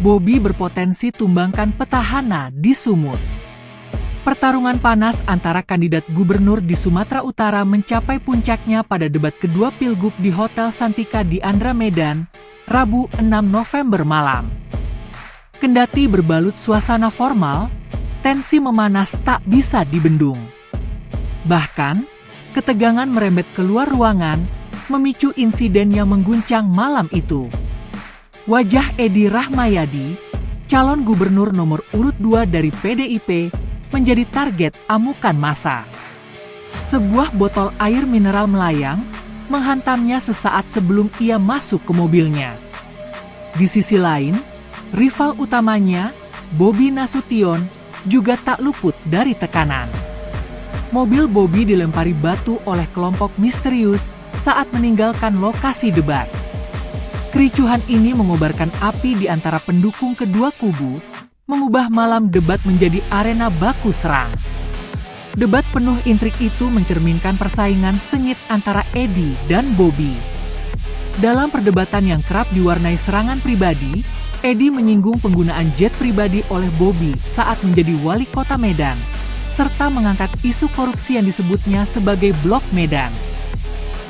Bobi berpotensi tumbangkan petahana di Sumut. Pertarungan panas antara kandidat gubernur di Sumatera Utara mencapai puncaknya pada debat kedua Pilgub di Hotel Santika di Andra Medan, Rabu 6 November malam. Kendati berbalut suasana formal, tensi memanas tak bisa dibendung. Bahkan, ketegangan merembet keluar ruangan, memicu insiden yang mengguncang malam itu. Wajah Edi Rahmayadi, calon gubernur nomor urut 2 dari PDIP, menjadi target amukan massa. Sebuah botol air mineral melayang menghantamnya sesaat sebelum ia masuk ke mobilnya. Di sisi lain, rival utamanya, Bobi Nasution, juga tak luput dari tekanan. Mobil Bobi dilempari batu oleh kelompok misterius saat meninggalkan lokasi debat. Kericuhan ini mengobarkan api di antara pendukung kedua kubu, mengubah malam debat menjadi arena baku serang. Debat penuh intrik itu mencerminkan persaingan sengit antara Edi dan Bobi. Dalam perdebatan yang kerap diwarnai serangan pribadi, Edi menyinggung penggunaan jet pribadi oleh Bobi saat menjadi wali kota Medan, serta mengangkat isu korupsi yang disebutnya sebagai Blok Medan.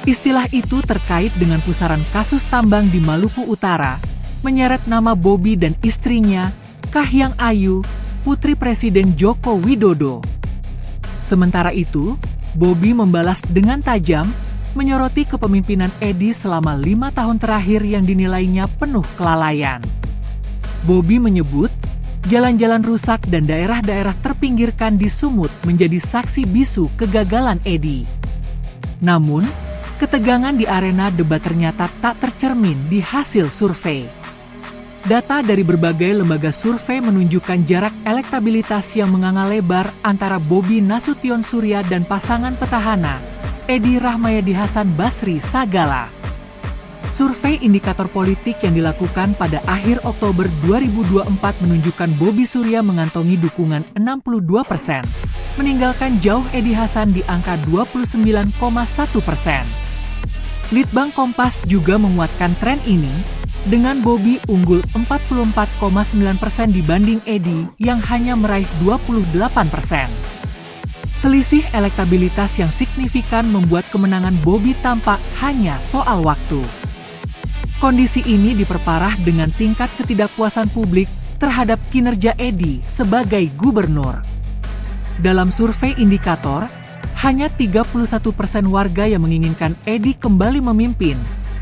Istilah itu terkait dengan pusaran kasus tambang di Maluku Utara, menyeret nama Bobi dan istrinya, Kahiyang Ayu, putri Presiden Joko Widodo. Sementara itu, Bobi membalas dengan tajam, menyoroti kepemimpinan Edi selama 5 tahun terakhir yang dinilainya penuh kelalaian. Bobi menyebut, jalan-jalan rusak dan daerah-daerah terpinggirkan di Sumut menjadi saksi bisu kegagalan Edi. Namun, ketegangan di arena debat ternyata tak tercermin di hasil survei. Data dari berbagai lembaga survei menunjukkan jarak elektabilitas yang menganga lebar antara Bobi Nasution Surya dan pasangan petahana, Edi Rahmayadi Hasan Basri Sagala. Survei indikator politik yang dilakukan pada akhir Oktober 2024 menunjukkan Bobi Surya mengantongi dukungan 62%, meninggalkan jauh Edi Hasan di angka 29,1%. Litbang Kompas juga menguatkan tren ini, dengan Bobi unggul 44,9% dibanding Edi yang hanya meraih 28%. Selisih elektabilitas yang signifikan membuat kemenangan Bobi tampak hanya soal waktu. Kondisi ini diperparah dengan tingkat ketidakpuasan publik terhadap kinerja Edi sebagai gubernur. Dalam survei indikator, hanya 31% warga yang menginginkan Edi kembali memimpin,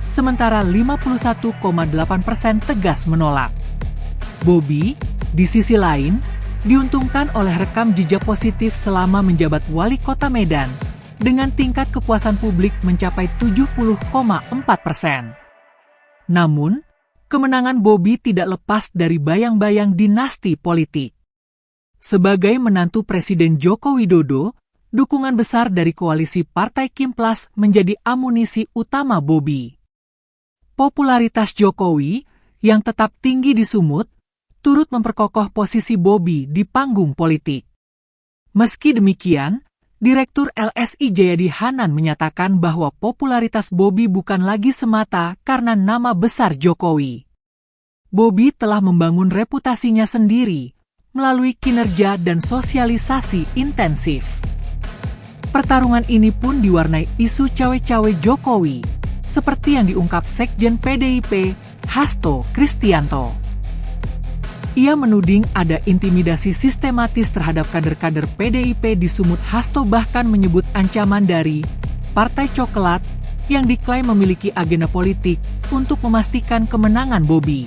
sementara 51,8% tegas menolak. Bobi, di sisi lain, diuntungkan oleh rekam jejak positif selama menjabat wali kota Medan, dengan tingkat kepuasan publik mencapai 70,4%. Namun, kemenangan Bobi tidak lepas dari bayang-bayang dinasti politik. Sebagai menantu Presiden Joko Widodo, dukungan besar dari koalisi Partai Kimplas menjadi amunisi utama Bobi. Popularitas Jokowi, yang tetap tinggi di Sumut, turut memperkokoh posisi Bobi di panggung politik. Meski demikian, Direktur LSI Jayadi Hanan menyatakan bahwa popularitas Bobi bukan lagi semata karena nama besar Jokowi. Bobi telah membangun reputasinya sendiri, melalui kinerja dan sosialisasi intensif. Pertarungan ini pun diwarnai isu cawe-cawe Jokowi, seperti yang diungkap Sekjen PDIP, Hasto Kristianto. Ia menuding ada intimidasi sistematis terhadap kader-kader PDIP di Sumut. Hasto bahkan menyebut ancaman dari Partai Coklat yang diklaim memiliki agenda politik untuk memastikan kemenangan Bobi.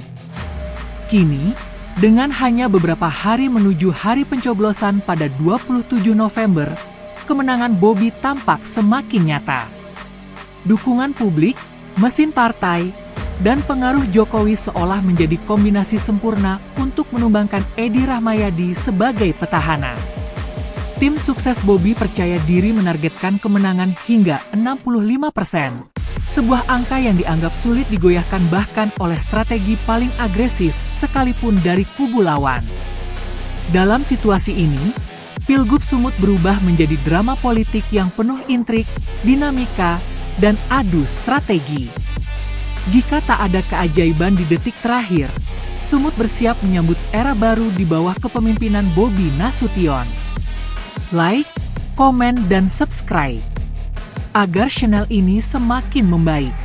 Kini, dengan hanya beberapa hari menuju hari pencoblosan pada 27 November, kemenangan Bobi tampak semakin nyata. Dukungan publik, mesin partai, dan pengaruh Jokowi seolah menjadi kombinasi sempurna untuk menumbangkan Edi Rahmayadi sebagai petahana. Tim sukses Bobi percaya diri menargetkan kemenangan hingga 65%, sebuah angka yang dianggap sulit digoyahkan bahkan oleh strategi paling agresif sekalipun dari kubu lawan. Dalam situasi ini, Pilgub Sumut berubah menjadi drama politik yang penuh intrik, dinamika, dan adu strategi. Jika tak ada keajaiban di detik terakhir, Sumut bersiap menyambut era baru di bawah kepemimpinan Bobi Nasution. Like, komen, dan subscribe agar channel ini semakin membaik.